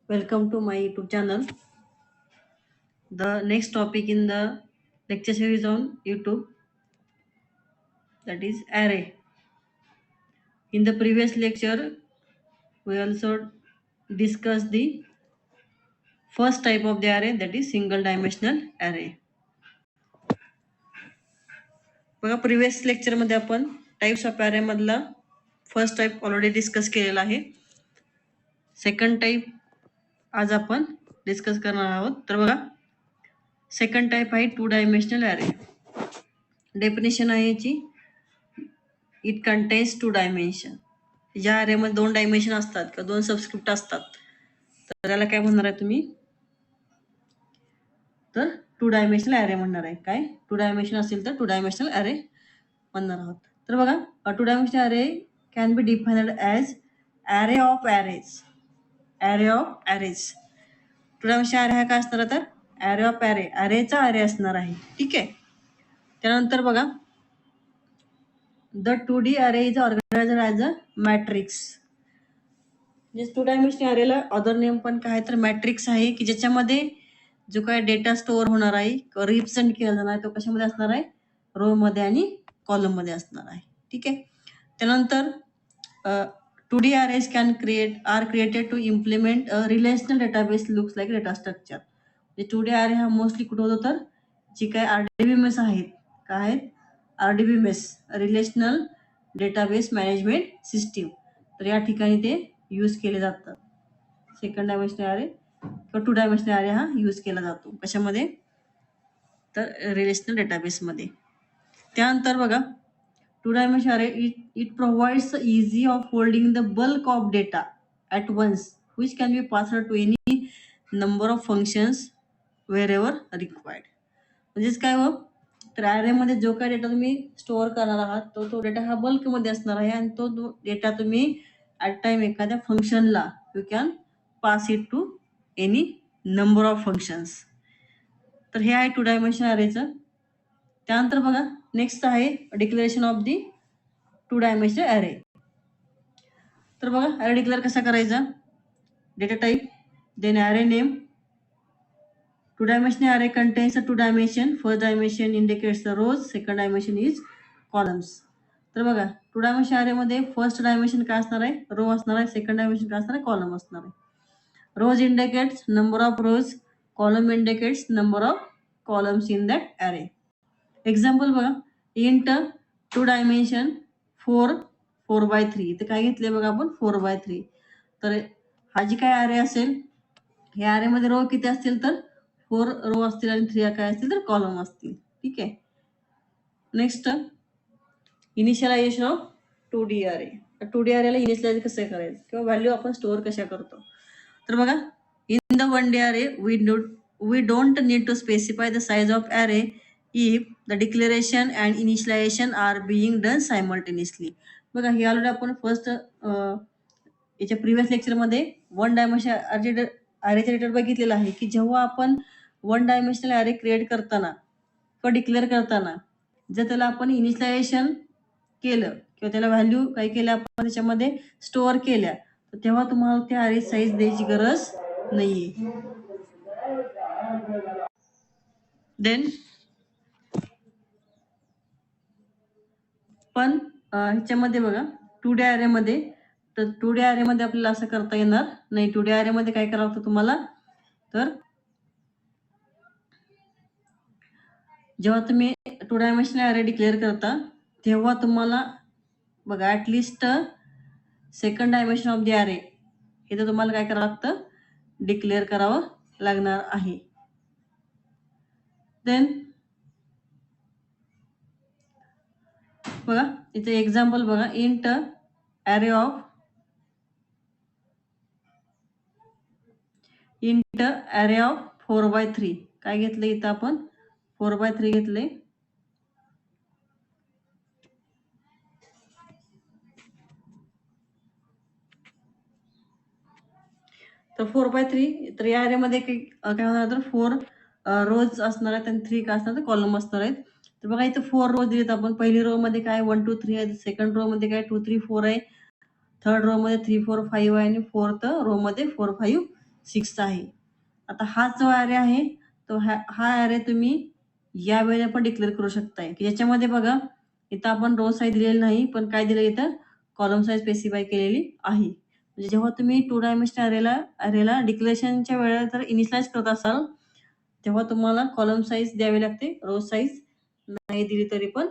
Welcome to my YouTube channel. The next topic in the lecture series on YouTube, that is array. In the previous lecture, we also discussed the first type of the array, that is single dimensional array. बघा previous lecture मध्ये आपण types of array मधला first type already discuss केलेला आहे. Second type आज आपण discuss करणार आहोत. तर बघा सेकंड टाइप आहे टू डायमेन्शनल array. डेफिनेशन आहे याची, इट कंटेन्स टू डायमेन्शन. ज्या array मध्ये दोन डायमेन्शन असतात किंवा दोन सबस्क्रिप्ट असतात तर त्याला काय म्हणणार आहे तुम्ही, तर टू डायमेन्शनल array म्हणणार आहे. काय टू डायमेन्शन असेल तर टू डायमेन्शनल array म्हणणार आहोत. तर बघा two dimensional array can be defined as array of arrays. array of arrays. To dimensional array हा काय असणार, तर array of array, arrayचा array असणार आहे. ठीक आहे. त्यानंतर बघा the 2D array is organized as a matrix. म्हणजे टू डायमेन्शनल अरेला अदर नेम पण काय तर मॅट्रिक्स आहे, की ज्याच्यामध्ये जो काय डेटा स्टोअर होणार आहे किंवा रिप्रेझेंट केला जाणार आहे तो कशामध्ये असणार आहे, रो मध्ये आणि कॉलम मध्ये असणार आहे. ठीक आहे. त्यानंतर 2D arrays are created to implement a relational database looks like data structure. म्हणजे 2D array हा मोस्टली कुठं होतो, तर जी काय RDBMS आहेत, काय आहेत RDBMS, relational database management system. तर या ठिकाणी ते यूज केले जातात. सेकंड डायमेन्शनल array किंवा टू डायमेन्शनल array हा यूज केला जातो. कशामध्ये, तर रिलेशनल डेटाबेस मध्ये. त्यानंतर बघा two dimensional array it provides easy of holding the bulk of data at once which can be passed to any number of functions where ever required. म्हणजेच काय हो, तर array मध्ये जो काय डेटा तुम्ही स्टोअर करणार आहात तो डेटा हा बल्क मध्ये असणार आहे आणि तो डेटा तुम्ही ॲट टाइम एखाद्या फंक्शनला you can pass it to any number of functions. तर हे आहे टू डायमेन्शनल अरेचं. त्यानंतर बघा नेक्स्ट आहे declaration of the two dimensional अरे. तर बघा अरे डिक्लेअर कसा करायचा, डेटा टाइप, देन अरे name. To dimensional array contains a two dimension. First dimension indicates the rows, second dimension is columns. तर बघा टू डायमेन्शनल array मध्ये फर्स्ट डायमेन्शन काय असणार आहे, रो असणार आहे. सेकंड डायमेन्शन काय असणार आहे, कॉलम असणार आहे. Rows indicates number of rows, column indicates number of columns in that array. Example बघा, इंट टू डायमेन्शन 4/3. इथे काय घेतले बघा आपण 4/3. तर हा जी काय array असेल, ह्या array मध्ये रो किती असतील, तर 4 रो असतील आणि 3 काय असतील, तर कॉलम असतील. ठीक आहे. Next initialization of 2D array. 2D array ला इनिशियलाइज कसं करायचं किंवा व्हॅल्यू आपण स्टोअर कशा करतो. तर बघा in the 1D array we don't need to specify the size of array if the declaration and initialization are being done simultaneously. बघा हे ऑलरेडी आपण फर्स्ट याच्या प्रिव्हियस लेक्चर मध्ये वन डायमेन्शनल अरेचा डेटा बघितलेला आहे, की जेव्हा आपण वन डायमेन्शनल अरे क्रिएट करताना किंवा डिक्लेअर करताना जर त्याला आपण इनिशियलायझेशन केलं किंवा त्याला व्हॅल्यू काय केल्या आपण त्याच्यामध्ये स्टोअर केल्या, तर तेव्हा तुम्हाला त्या अरे साईज द्यायची गरज नाहीये. देन पण ह्याच्यामध्ये बघा 2D array मध्ये, तर 2D array मध्ये आपल्याला असं करता येणार नाही. 2D array मध्ये काय करावं लागतं तुम्हाला, तर जेव्हा तुम्ही टू डायमेन्शनल array डिक्लेअर करता तेव्हा तुम्हाला बघा at least second dimension of the array हे तर तुम्हाला काय करावं लागतं, डिक्लेअर करावं लागणार आहे. देन बघा इथे एक्झाम्पल बघा, इंट array of 4/3. काय घेतलं इथं आपण 4/3 घेतले. तर 4/3, तर या array मध्ये काय होणार, तर 4 रोज असणार आहेत आणि 3 काय असणार, तर कॉलम असणार आहेत. तर बघा इथं 4 रो दिलेत आपण. पहिली रो मध्ये काय 1 2 3 आहे, सेकंड रो मध्ये काय 2 3 4 आहे, थर्ड रो मध्ये 3 4 5 आहे आणि फोर्थ रो मध्ये 4 5 6 आहे. आता हा जो ॲरे आहे तो हा ॲरे तुम्ही या वेळेला पण डिक्लेअर करू शकताय, की याच्यामध्ये बघा इथं आपण रो साईज दिलेली नाही, पण काय दिलं इथं कॉलम साईज स्पेसिफाय केलेली आहे. म्हणजे जेव्हा तुम्ही 2 डायमेन्शनल ॲरेला डिक्लेरेशनच्या वेळेला जर इनिशियलाइज करत असाल, तेव्हा तुम्हाला कॉलम साईज द्यावी लागते. रो साईज नाही दिली तरी पण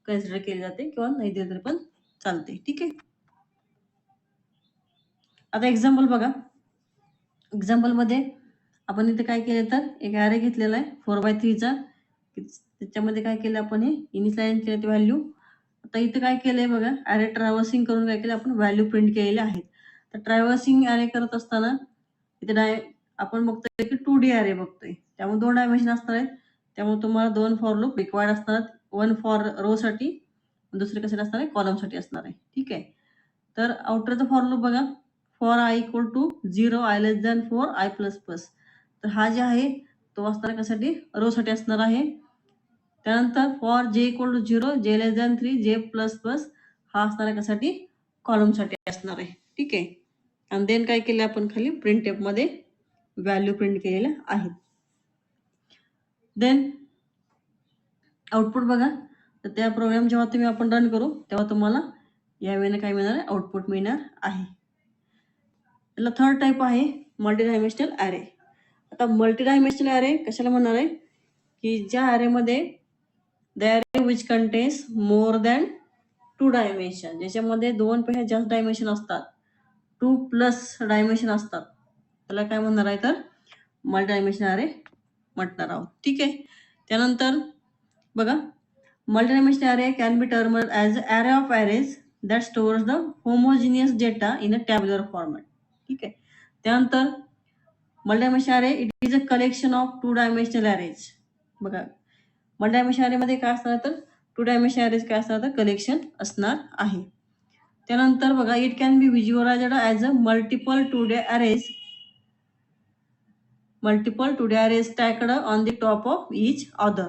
कन्सिडर केली जाते किंवा नाही दिली तरी पण चालते. ठीक आहे. आता एक्झाम्पल बघा. एक्झाम्पलमध्ये आपण इथे काय केलं तर एक ॲरे घेतलेला आहे 4x3चा. त्याच्यामध्ये काय केलं आपण हे इनिशियलाइज केलं ते व्हॅल्यू. आता इथे काय केलंय बघा, ॲरे ट्रॅव्हर्सिंग करून काय केलं आपण व्हॅल्यू प्रिंट केलेले आहेत. तर ट्रॅव्हर्सिंग ॲरे करत असताना इथे आपण बघतोय की 2D ॲरे बघतोय. त्यामुळे 2 डायमेन्शन असणार आहेत. त्यामुळे तुम्हाला 2 फॉर लूप रिक्वायर्ड असतात. 1 फॉर रोसाठी, दुसरे कशाला असणार आहे कॉलमसाठी असणार आहे. ठीक आहे. तर आउटरचा फॉर लूप बघा, for i equal to 0 i less than 4 i plus plus. तर हा जे आहे तो असणार कशासाठी रोसाठी असणार आहे. त्यानंतर for j equal to 0 j less than 3 j plus plus हा असणार आहे कशासाठी कॉलमसाठी असणार आहे. ठीक आहे. आणि देन काय केलं आपण खाली प्रिंट मध्ये व्हॅल्यू प्रिंट केलेल्या आहेत. देन आउटपुट बघा, तर त्या प्रोग्राम जेव्हा तुम्ही आपण रन करू तेव्हा तुम्हाला या वेळेला काय मिळणार आहे आउटपुट मिळणार आहे. त्याला थर्ड टाईप आहे मल्टी डायमेन्शनल ॲरे. आता मल्टी डायमेन्शनल ॲरे कशाला म्हणणार आहे की ज्या ॲरेमध्ये the array which contains more than 2 dimension, ज्याच्यामध्ये 2 पेक्षा जास्त डायमेन्शन असतात, 2 प्लस डायमेन्शन असतात, त्याला काय म्हणणार आहे तर मल्टी डायमेन्शनल ॲरे म्हणणार आहोत. ठीक आहे. त्यानंतर बघा, multi dimensional array can be termed as array of arrays that stores the homogeneous data in a tabular format. ठीक आहे. त्यानंतर multi dimensional array it is a collection of 2 dimensional arrays. बघा, मल्टी डायमेन्शनल ॲरेमध्ये काय असणार तर 2 dimensional ॲरेज काय असणार तर कलेक्शन असणार आहे. त्यानंतर बघा, it can be visualized as a multiple 2D arrays stacked on the top of each other.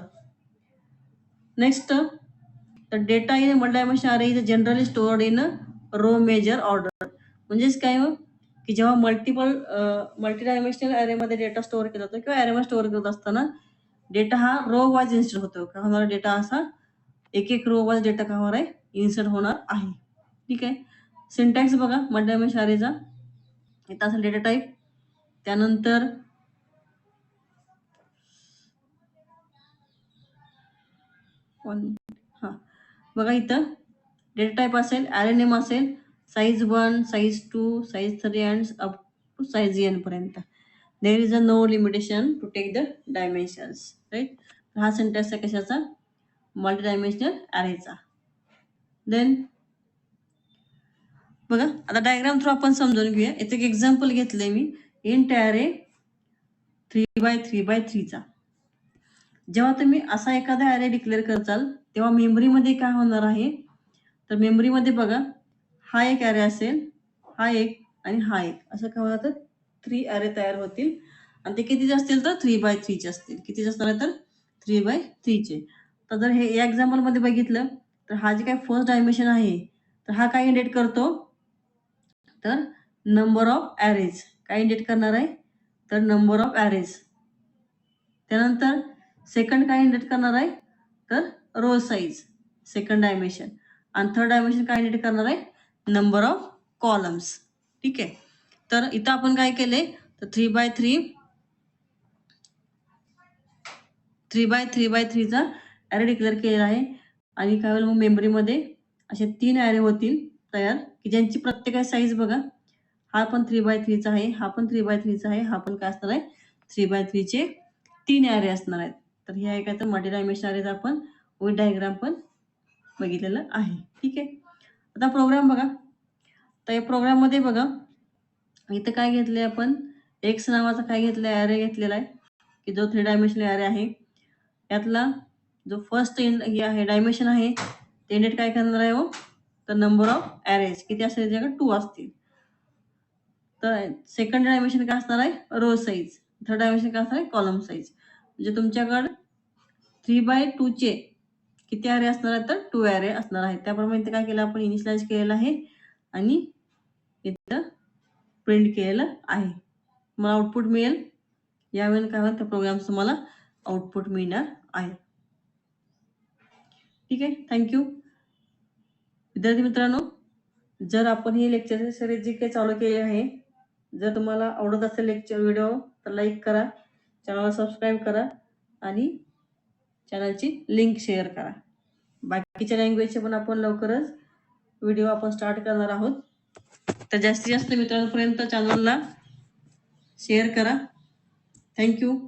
Next, the data in a multi-dimensional array is generally stored in a row measure order. म्हणजेच काय हो की जेव्हा multi dimensional ॲरेमध्ये data store केला जातो किंवा ॲरेमध्ये store करत असताना डेटा हा रो वाईज इन्सर्ट होतो. का होणार डेटा असा एक एक रो वाईज डेटा का होणार आहे इन्सर्ट होणार आहे. ठीक आहे. सिंटॅक्स बघा मल्टी डायमेन्शनल ॲरेचा, इथं असेल डेटा टाईप, त्यानंतर हां बघा इथं डेटा टाईप असेल, ॲरे नेम असेल, size 1, size 2, size 3 and up to size n पर्यंत. There is a no limitation to take the dimensions. Right. हा सेंटेन्स आहे कशाचा मल्टी डायमेन्शनल ॲरेचा. देन बघा, आता डायग्राम थ्रू आपण समजून घेऊया. इथे एक एक्झाम्पल घेतलंय मी इंट ॲरे 3x3x3चा. जेव्हा तुम्ही असा एखादा ॲरे डिक्लेअर करताल तेव्हा मेमरीमध्ये काय होणार आहे तर मेमरीमध्ये बघा हा एक ॲरे असेल, हा एक आणि हा एक, असं काय होणार तर 3 ॲरे तयार होतील आणि ते कितीचे असतील तर 3x3चे असतील. कितीचे असणार आहे तर 3x3चे. तर जर हे या एक्झाम्पलमध्ये बघितलं तर हा जे काय फर्स्ट डायमेन्शन आहे तर हा काय इंडिकेट करतो तर नंबर ऑफ ॲरेज. काय इंडिकेट करणार आहे तर नंबर ऑफ ॲरेज. त्यानंतर सेकंड काय इंडिकेट करणार आहे तर रो साईज सेकंड डायमेन्शन. आणि थर्ड डायमेन्शन काय इंडिकेट करणार आहे नंबर ऑफ कॉलम्स. ठीक आहे. तर इथं आपण काय केले तर 3x3चा ॲरे डिक्लेअर केलेला आहे. आणि काय होईल मग मेमरीमध्ये असे 3 ॲरे होतील तयार की ज्यांची प्रत्येक साईज बघा, हा पण 3x3चा आहे, हा पण 3x3चा आहे, हा पण काय असणार आहे 3x3चे 3 ॲरे असणार आहेत. तर हे आहे काय तर मल्टी डायमेन्शनल ॲरेज आपण विथ डायग्राम पण बघितलेलं आहे. ठीक आहे. आता प्रोग्राम बघा, तर या प्रोग्राममध्ये बघा इथं काय घेतलंय आपण एक्स नावाचा काय घेतलाय ॲरे घेतलेला आहे की जो 3 डायमेन्शनल ॲरे आहे. यातला जो फर्स्ट हे आहे डायमेन्शन आहे ते इंडिकेट काय करणार आहे हो तर नंबर ऑफ ॲरेज किती असेल त्याच्याकडे 2 असतील. तर सेकंड डायमेन्शन काय असणार आहे रो साईज, थर्ड डायमेन्शन काय असणार आहे कॉलम साईज. म्हणजे तुमच्याकडे 3x2चे किती ॲरे असणार आहेत तर 2 ॲरे असणार आहेत. त्याप्रमाणे इथे काय केलं आपण इनिशियलाइज केलेलं आहे आणि इथं प्रिंट केलेलं आहे. मला आउटपुट मिळेल. यावेळेला काय होईल, त्या प्रोग्राम तुम्हाला आउटपुट मिळणार आहे. ठीक आहे. थँक्यू. विद्यार्थी मित्रांनो, जर आपण ही लेक्चर सिरीज जी काही चालू केली आहे, जर तुम्हाला आवडत असेल लेक्चर व्हिडिओ तर लाईक करा, चॅनलला सबस्क्राईब करा आणि चॅनलची लिंक शेअर करा. बाकीच्या लँग्वेजचे पण आपण लवकरच व्हिडिओ आपण स्टार्ट करणार आहोत. तर जास्तीत जास्त मित्रांपर्यंत चॅनलला शेअर करा. थँक्यू.